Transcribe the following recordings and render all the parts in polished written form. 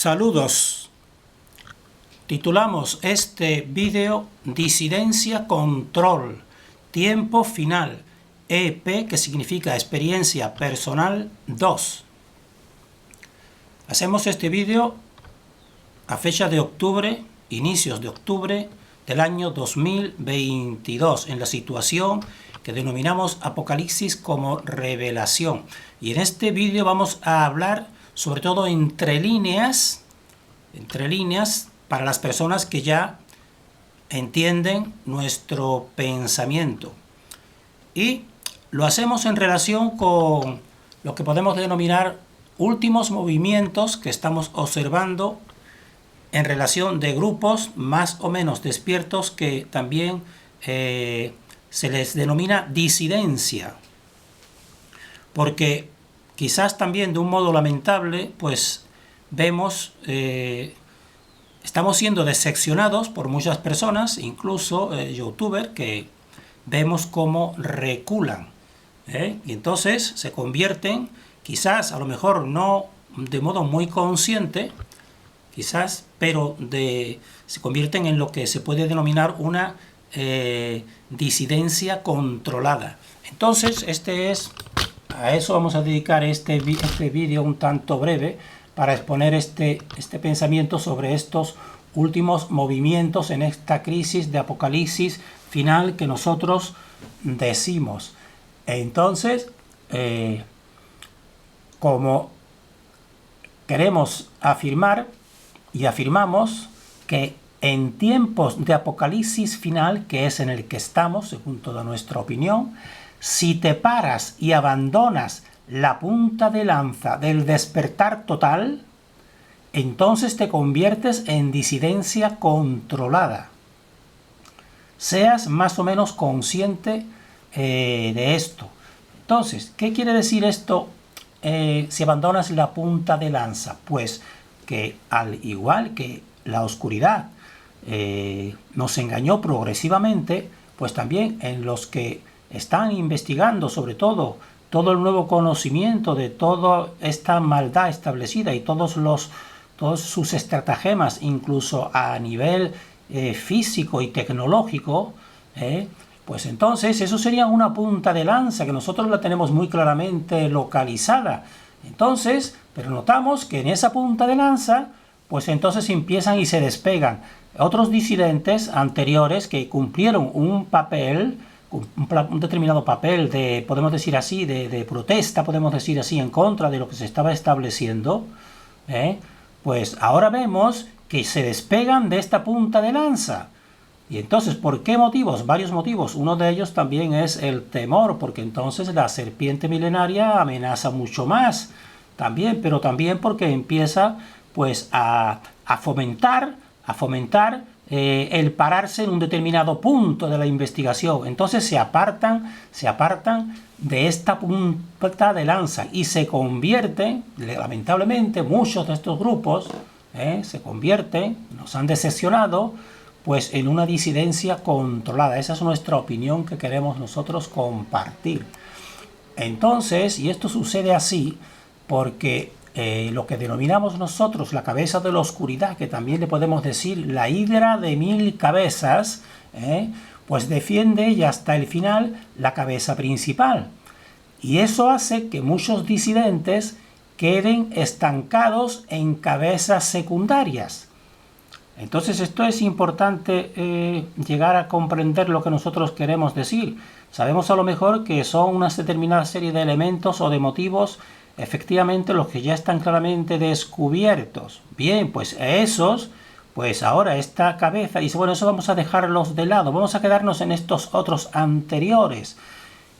Saludos. Titulamos este vídeo Disidencia Control, tiempo final, EP, que significa experiencia personal 2. Hacemos este vídeo a fecha de octubre, inicios de octubre del año 2022, en la situación que denominamos Apocalipsis como revelación. Y en este vídeo vamos a hablar sobre todo entre líneas, para las personas que ya entienden nuestro pensamiento. Y lo hacemos en relación con lo que podemos denominar últimos movimientos que estamos observando en relación de grupos más o menos despiertos que también se les denomina disidencia. Porque quizás también de un modo lamentable, pues vemos, estamos siendo decepcionados por muchas personas, incluso youtubers, que vemos cómo reculan. Y entonces se convierten, quizás a lo mejor no de modo muy consciente, quizás, pero se convierten en lo que se puede denominar una disidencia controlada. Entonces, a eso vamos a dedicar este vídeo un tanto breve para exponer este pensamiento sobre estos últimos movimientos en esta crisis de apocalipsis final que nosotros decimos. Entonces, como queremos afirmar y afirmamos que en tiempos de apocalipsis final, que es en el que estamos, según toda nuestra opinión, si te paras y abandonas la punta de lanza del despertar total, entonces te conviertes en disidencia controlada. Seas más o menos consciente de esto. Entonces, ¿qué quiere decir esto si abandonas la punta de lanza? Pues que al igual que la oscuridad nos engañó progresivamente, pues también en los que están investigando sobre todo el nuevo conocimiento de toda esta maldad establecida y todos sus estratagemas, incluso a nivel físico y tecnológico, pues entonces eso sería una punta de lanza que nosotros la tenemos muy claramente localizada. Entonces, pero notamos que en esa punta de lanza, pues entonces empiezan y se despegan otros disidentes anteriores que cumplieron un papel, un determinado papel de, podemos decir así, de protesta, podemos decir así, en contra de lo que se estaba estableciendo, pues ahora vemos que se despegan de esta punta de lanza. Y entonces, ¿por qué motivos? Varios motivos. Uno de ellos también es el temor, porque entonces la serpiente milenaria amenaza mucho más también, pero también porque empieza pues a fomentar el pararse en un determinado punto de la investigación. Entonces se apartan de esta punta de lanza y se convierten, lamentablemente, muchos de estos grupos se convierten, nos han decepcionado, pues en una disidencia controlada. Esa es nuestra opinión que queremos nosotros compartir. Entonces, y esto sucede así porque lo que denominamos nosotros la cabeza de la oscuridad, que también le podemos decir la hidra de 1000 cabezas, pues defiende ella hasta el final la cabeza principal. Y eso hace que muchos disidentes queden estancados en cabezas secundarias. Entonces esto es importante llegar a comprender lo que nosotros queremos decir. Sabemos a lo mejor que son una determinada serie de elementos o de motivos, efectivamente los que ya están claramente descubiertos. Bien, pues esos, pues ahora esta cabeza dice, bueno, eso vamos a dejarlos de lado, vamos a quedarnos en estos otros anteriores.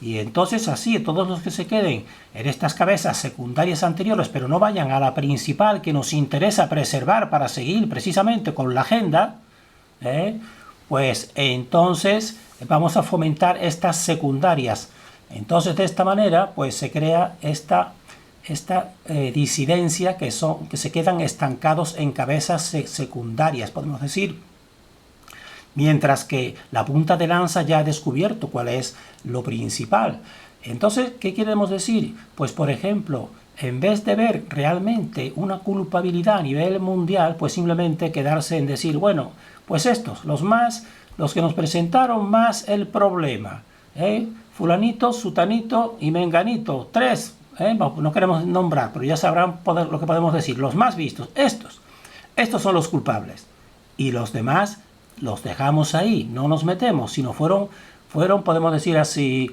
Y entonces así, todos los que se queden en estas cabezas secundarias anteriores, pero no vayan a la principal que nos interesa preservar para seguir precisamente con la agenda, pues entonces vamos a fomentar estas secundarias. Entonces de esta manera pues se crea esta disidencia que se quedan estancados en cabezas secundarias, podemos decir. Mientras que la punta de lanza ya ha descubierto cuál es lo principal. Entonces, ¿qué queremos decir? Pues, por ejemplo, en vez de ver realmente una culpabilidad a nivel mundial, pues simplemente quedarse en decir, bueno, pues estos, los que nos presentaron más el problema, fulanito, sutanito y menganito, tres, no queremos nombrar, pero ya sabrán lo que podemos decir, los más vistos, estos son los culpables, y los demás los dejamos ahí, no nos metemos, sino fueron podemos decir así,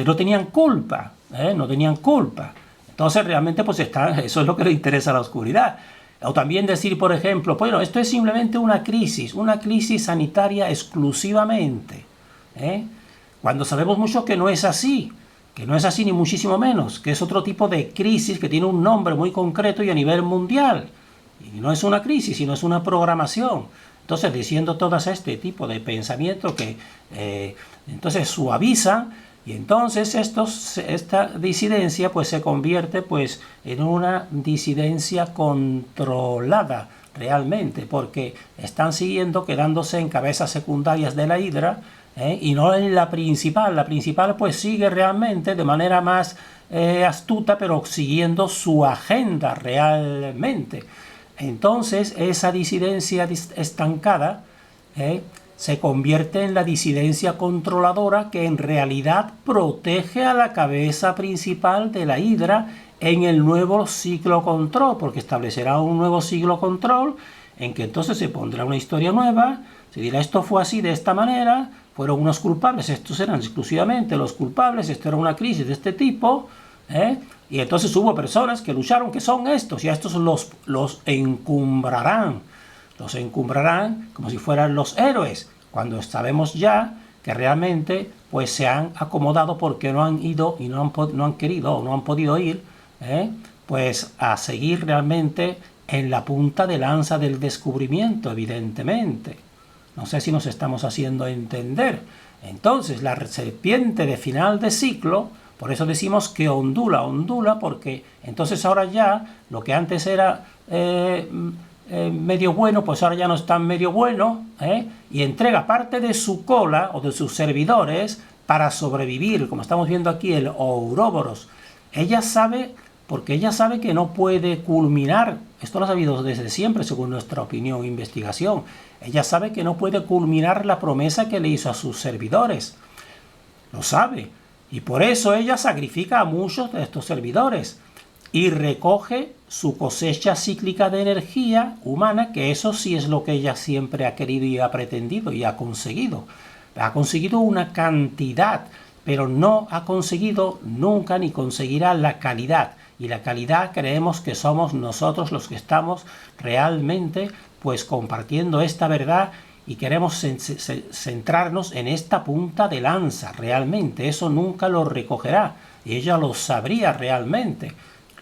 no tenían culpa, no tenían culpa. Entonces realmente pues eso es lo que le interesa a la oscuridad. O también decir, por ejemplo, bueno, esto es simplemente una crisis sanitaria exclusivamente, cuando sabemos mucho que no es así ni muchísimo menos, que es otro tipo de crisis que tiene un nombre muy concreto y a nivel mundial. Y no es una crisis, sino es una programación. Entonces, diciendo todas este tipo de pensamiento que entonces suaviza, y entonces esta disidencia pues se convierte pues en una disidencia controlada realmente, porque están siguiendo quedándose en cabezas secundarias de la hidra, y no en la principal. La principal pues sigue realmente de manera más astuta, pero siguiendo su agenda realmente. Entonces esa disidencia estancada se convierte en la disidencia controladora, que en realidad protege a la cabeza principal de la hidra en el nuevo ciclo control, porque establecerá un nuevo ciclo control en que entonces se pondrá una historia nueva, se dirá esto fue así de esta manera, fueron unos culpables, estos eran exclusivamente los culpables, esto era una crisis de este tipo, y entonces hubo personas que lucharon, que son estos, y a estos los encumbrarán como si fueran los héroes, cuando sabemos ya que realmente pues se han acomodado porque no han ido y no han querido o no han podido ir pues a seguir realmente en la punta de lanza del descubrimiento, evidentemente. No sé si nos estamos haciendo entender. Entonces la serpiente de final de ciclo, por eso decimos que ondula, porque entonces ahora ya lo que antes era medio bueno, pues ahora ya no es tan medio bueno, y entrega parte de su cola o de sus servidores para sobrevivir, como estamos viendo aquí el Ouroboros. Ella sabe, porque ella sabe que no puede culminar, esto lo ha sabido desde siempre según nuestra opinión e investigación, ella sabe que no puede culminar la promesa que le hizo a sus servidores, lo sabe, y por eso ella sacrifica a muchos de estos servidores y recoge su cosecha cíclica de energía humana, que eso sí es lo que ella siempre ha querido y ha pretendido y ha conseguido. Ha conseguido una cantidad, pero no ha conseguido nunca ni conseguirá la calidad. Y la calidad creemos que somos nosotros los que estamos realmente pues compartiendo esta verdad y queremos centrarnos en esta punta de lanza realmente. Eso nunca lo recogerá y ella lo sabría realmente.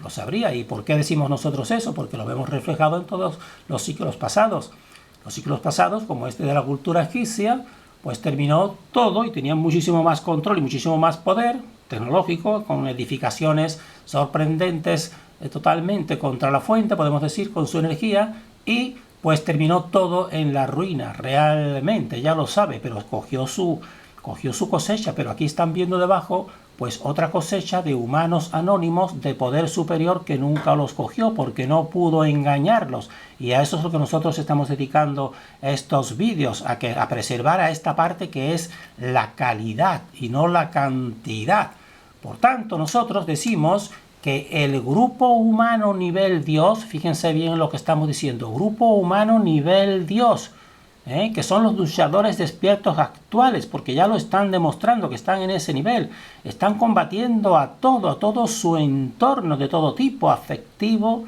Lo sabría. ¿Y por qué decimos nosotros eso? Porque lo vemos reflejado en todos los ciclos pasados. Los ciclos pasados, como este de la cultura egipcia, pues terminó todo y tenían muchísimo más control y muchísimo más poder tecnológico, con edificaciones sorprendentes totalmente contra la fuente, podemos decir, con su energía, y pues terminó todo en la ruina, realmente, ya lo sabe, pero cogió su cosecha. Pero aquí están viendo debajo pues otra cosecha de humanos anónimos de poder superior que nunca los cogió porque no pudo engañarlos. Y a eso es lo que nosotros estamos dedicando estos vídeos, a preservar a esta parte que es la calidad y no la cantidad. Por tanto, nosotros decimos que el grupo humano nivel Dios, fíjense bien lo que estamos diciendo, grupo humano nivel Dios, que son los luchadores despiertos actuales, porque ya lo están demostrando que están en ese nivel, están combatiendo a todo su entorno de todo tipo, afectivo,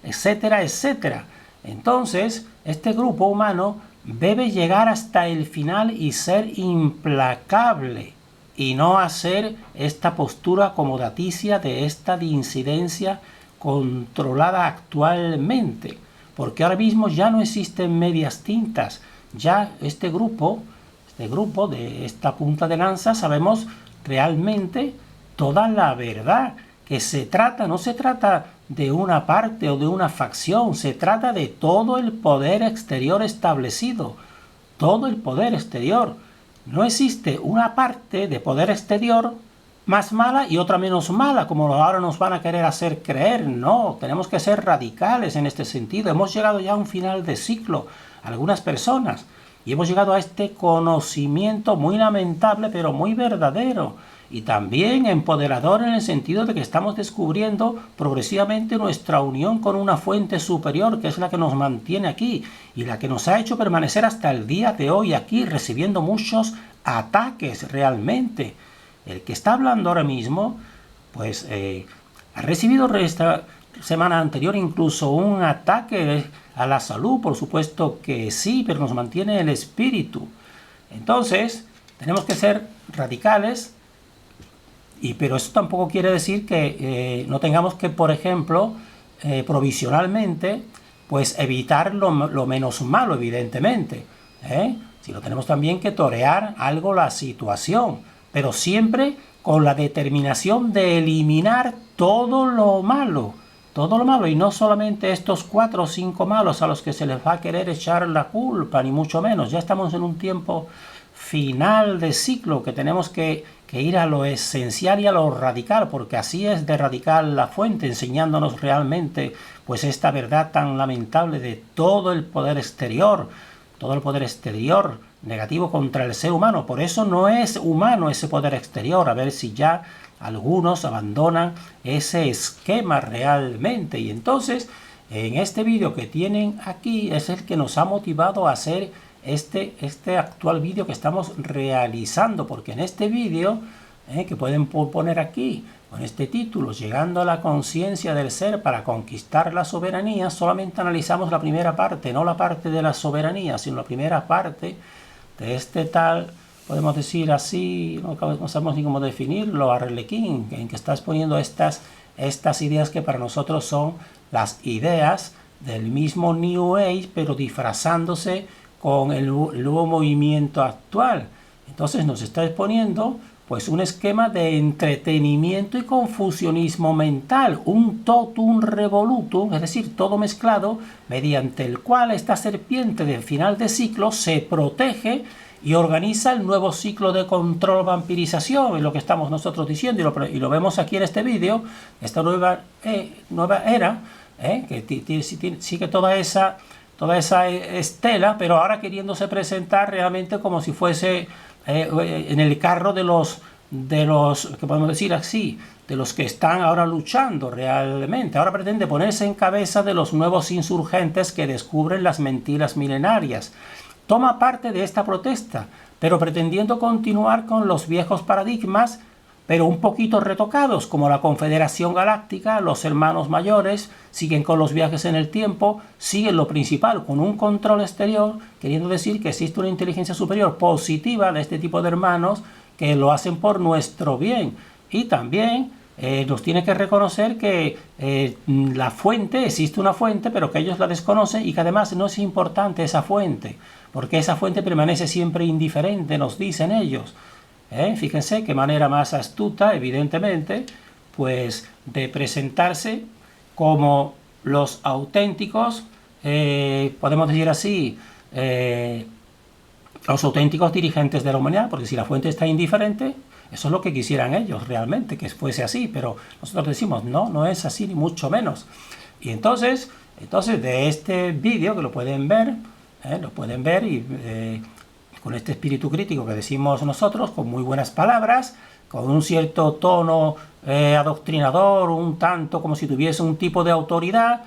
etcétera, etcétera. Entonces, este grupo humano debe llegar hasta el final y ser implacable, y no hacer esta postura acomodaticia de esta disidencia controlada actualmente, porque ahora mismo ya no existen medias tintas. Ya este grupo de esta punta de lanza sabemos realmente toda la verdad, que no se trata de una parte o de una facción, se trata de todo el poder exterior establecido, todo el poder exterior. No existe una parte de poder exterior más mala y otra menos mala, como ahora nos van a querer hacer creer. No, tenemos que ser radicales en este sentido. Hemos llegado ya a un final de ciclo, algunas personas, y hemos llegado a este conocimiento muy lamentable, pero muy verdadero, y también empoderador en el sentido de que estamos descubriendo progresivamente nuestra unión con una fuente superior, que es la que nos mantiene aquí, y la que nos ha hecho permanecer hasta el día de hoy aquí, recibiendo muchos ataques realmente. El que está hablando ahora mismo, pues ha recibido esta semana anterior incluso un ataque a la salud, por supuesto que sí, pero nos mantiene el espíritu. Entonces, tenemos que ser radicales, pero eso tampoco quiere decir que no tengamos que, por ejemplo, provisionalmente, pues evitar lo menos malo, evidentemente. Si lo tenemos también que torear algo la situación, pero siempre con la determinación de eliminar todo lo malo, y no solamente estos 4 o 5 malos a los que se les va a querer echar la culpa, ni mucho menos. Ya estamos en un tiempo final de ciclo que tenemos que ir a lo esencial y a lo radical, porque así es de radical la fuente, enseñándonos realmente pues esta verdad tan lamentable de todo el poder exterior negativo contra el ser humano. Por eso no es humano ese poder exterior. A ver si ya algunos abandonan ese esquema realmente. Y entonces, en este vídeo que tienen aquí, es el que nos ha motivado a hacer este actual vídeo que estamos realizando, porque en este vídeo, que pueden poner aquí, con este título, Llegando a la conciencia del ser para conquistar la soberanía, solamente analizamos la primera parte, no la parte de la soberanía, sino la primera parte de este tal, podemos decir así, no sabemos ni cómo definirlo, arlequín, en que está exponiendo estas ideas que para nosotros son las ideas del mismo New Age, pero disfrazándose con el nuevo movimiento actual. Entonces nos está exponiendo pues un esquema de entretenimiento y confusionismo mental, un totum revolutum, es decir, todo mezclado, mediante el cual esta serpiente del final de ciclo se protege y organiza el nuevo ciclo de control vampirización, es lo que estamos nosotros diciendo, y lo vemos aquí en este vídeo, esta nueva era, que sigue toda esa estela, pero ahora queriéndose presentar realmente como si fuese en el carro de los, que podemos decir así, de los que están ahora luchando realmente. Ahora pretende ponerse en cabeza de los nuevos insurgentes que descubren las mentiras milenarias. Toma parte de esta protesta, pero pretendiendo continuar con los viejos paradigmas, pero un poquito retocados, como la Confederación Galáctica, los hermanos mayores, siguen con los viajes en el tiempo, siguen lo principal, con un control exterior, queriendo decir que existe una inteligencia superior positiva de este tipo de hermanos que lo hacen por nuestro bien. Y también nos tiene que reconocer que la fuente, existe una fuente, pero que ellos la desconocen y que además no es importante esa fuente, porque esa fuente permanece siempre indiferente, nos dicen ellos. Fíjense qué manera más astuta, evidentemente, pues de presentarse como los auténticos, podemos decir así, los auténticos dirigentes de la humanidad, porque si la fuente está indiferente, eso es lo que quisieran ellos realmente, que fuese así, pero nosotros decimos, no es así, ni mucho menos. Y entonces de este vídeo, que lo pueden ver y con este espíritu crítico que decimos nosotros, con muy buenas palabras, con un cierto tono adoctrinador, un tanto como si tuviese un tipo de autoridad,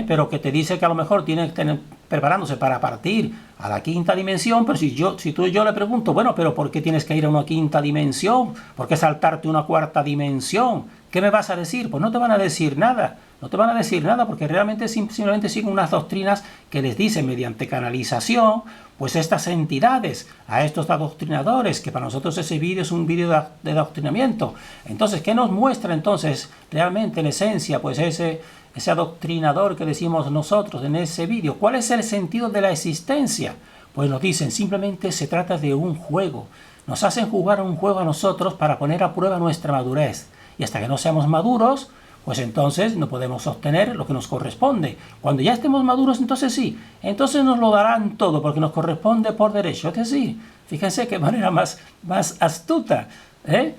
pero que te dice que a lo mejor tiene que tener preparándose para partir a la quinta dimensión. Pero si tú y yo le pregunto, bueno, pero ¿por qué tienes que ir a una quinta dimensión? ¿Por qué saltarte una cuarta dimensión? ¿Qué me vas a decir? Pues no te van a decir nada. No te van a decir nada porque realmente simplemente siguen unas doctrinas que les dicen mediante canalización, pues estas entidades, a estos adoctrinadores, que para nosotros ese vídeo es un vídeo de adoctrinamiento. Entonces, ¿qué nos muestra entonces realmente en esencia pues ese adoctrinador que decimos nosotros en ese vídeo? ¿Cuál es el sentido de la existencia? Pues nos dicen, simplemente se trata de un juego. Nos hacen jugar un juego a nosotros para poner a prueba nuestra madurez. Y hasta que no seamos maduros, pues entonces no podemos obtener lo que nos corresponde. Cuando ya estemos maduros, entonces sí, entonces nos lo darán todo porque nos corresponde por derecho. Es decir, fíjense qué manera más astuta. ¿eh?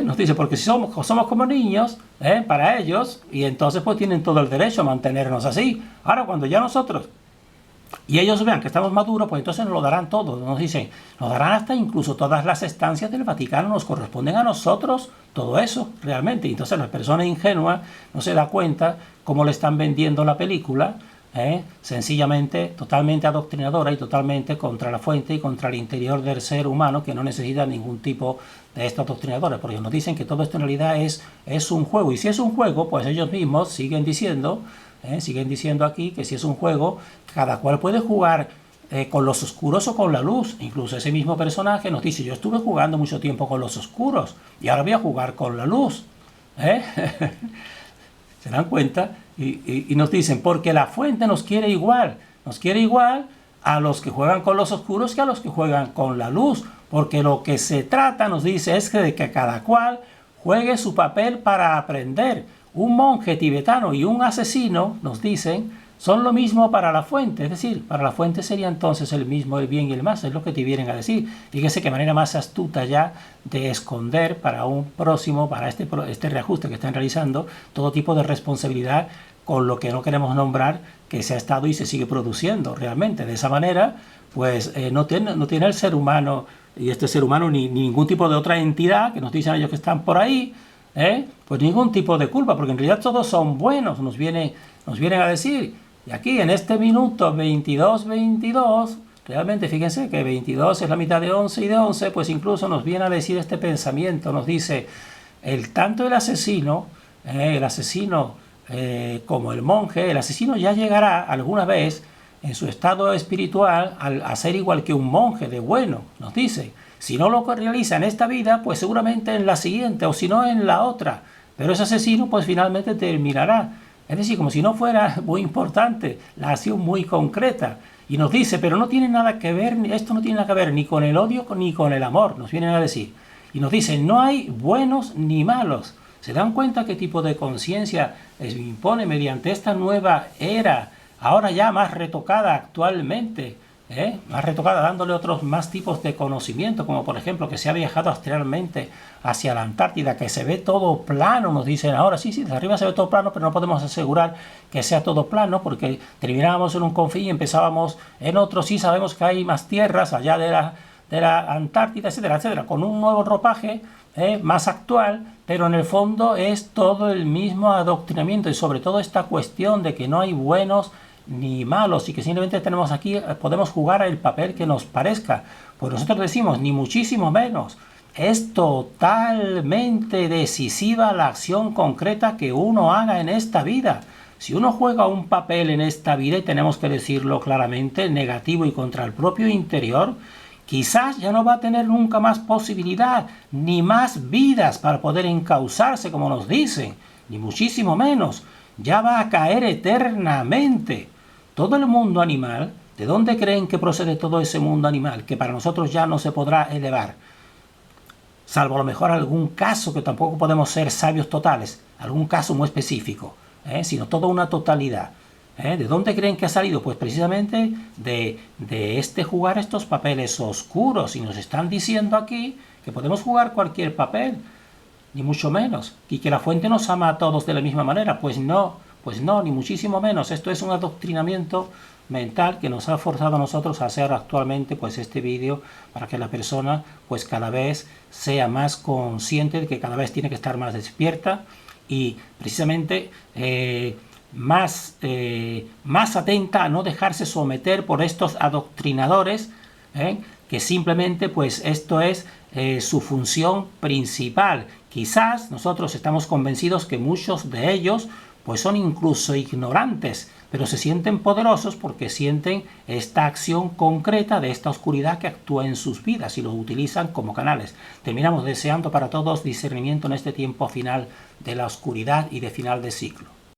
Nos dice, porque si somos como niños, para ellos, y entonces pues tienen todo el derecho a mantenernos así. Ahora, cuando ya nosotros y ellos vean que estamos maduros, pues entonces nos lo darán todo. Nos dicen, nos darán hasta incluso todas las estancias del Vaticano, nos corresponden a nosotros, todo eso, realmente. Y entonces la persona ingenua no se da cuenta cómo le están vendiendo la película, sencillamente, totalmente adoctrinadora y totalmente contra la fuente y contra el interior del ser humano, que no necesita ningún tipo de estos adoctrinadores, porque nos dicen que todo esto en realidad es un juego. Y si es un juego, pues ellos mismos siguen diciendo aquí que si es un juego, cada cual puede jugar con los oscuros o con la luz. Incluso ese mismo personaje nos dice, yo estuve jugando mucho tiempo con los oscuros y ahora voy a jugar con la luz. ¿Se dan cuenta? Y nos dicen, porque la fuente nos quiere igual a los que juegan con los oscuros que a los que juegan con la luz, porque lo que se trata, nos dice, es de que cada cual juegue su papel para aprender. Un monje tibetano y un asesino, nos dicen, son lo mismo para la fuente. Es decir, para la fuente sería entonces el mismo el bien y el mal, es lo que te vienen a decir. Fíjese qué manera más astuta ya de esconder para un próximo, para este reajuste que están realizando, todo tipo de responsabilidad con lo que no queremos nombrar, que se ha estado y se sigue produciendo realmente. De esa manera, pues no tiene el ser humano, y este ser humano, ni ningún tipo de otra entidad, que nos dicen ellos que están por ahí, pues ningún tipo de culpa, porque en realidad todos son buenos, nos vienen a decir. Y aquí en este minuto 22, realmente fíjense que 22 es la mitad de 11 y de 11, pues incluso nos viene a decir este pensamiento, nos dice, tanto el asesino como el monje, el asesino ya llegará alguna vez en su estado espiritual a ser igual que un monje de bueno, nos dice. Si no lo realiza en esta vida, pues seguramente en la siguiente, o si no en la otra. Pero ese asesino pues finalmente terminará. Es decir, como si no fuera muy importante, la acción muy concreta. Y nos dice, pero no tiene nada que ver, esto no tiene nada que ver ni con el odio ni con el amor, nos vienen a decir. Y nos dice, no hay buenos ni malos. ¿Se dan cuenta qué tipo de conciencia impone mediante esta nueva era, ahora ya más retocada actualmente? Más retocada, dándole otros más tipos de conocimiento, como por ejemplo que se ha viajado astralmente hacia la Antártida, que se ve todo plano, nos dicen ahora, sí, desde arriba se ve todo plano, pero no podemos asegurar que sea todo plano, porque terminábamos en un confín y empezábamos en otro, sí sabemos que hay más tierras allá de la Antártida, etcétera, etcétera, con un nuevo ropaje más actual, pero en el fondo es todo el mismo adoctrinamiento, y sobre todo esta cuestión de que no hay buenos ni malos, y que simplemente tenemos aquí, podemos jugar el papel que nos parezca. Pues nosotros decimos, ni muchísimo menos. Es totalmente decisiva la acción concreta que uno haga en esta vida. Si uno juega un papel en esta vida, y tenemos que decirlo claramente, negativo y contra el propio interior, quizás ya no va a tener nunca más posibilidad, ni más vidas para poder encauzarse, como nos dicen, ni muchísimo menos. Ya va a caer eternamente. Todo el mundo animal, ¿de dónde creen que procede todo ese mundo animal? Que para nosotros ya no se podrá elevar. Salvo a lo mejor algún caso, que tampoco podemos ser sabios totales, algún caso muy específico, sino toda una totalidad. ¿De dónde creen que ha salido? Pues precisamente de jugar estos papeles oscuros. Y nos están diciendo aquí que podemos jugar cualquier papel, ni mucho menos, y que la fuente nos ama a todos de la misma manera. Pues no, ni muchísimo menos. Esto es un adoctrinamiento mental que nos ha forzado a nosotros a hacer actualmente pues este vídeo, para que la persona pues cada vez sea más consciente de que cada vez tiene que estar más despierta y precisamente más atenta a no dejarse someter por estos adoctrinadores, que simplemente pues esto es su función principal. Quizás nosotros estamos convencidos que muchos de ellos pues son incluso ignorantes, pero se sienten poderosos porque sienten esta acción concreta de esta oscuridad que actúa en sus vidas y los utilizan como canales. Terminamos deseando para todos discernimiento en este tiempo final de la oscuridad y de final de ciclo.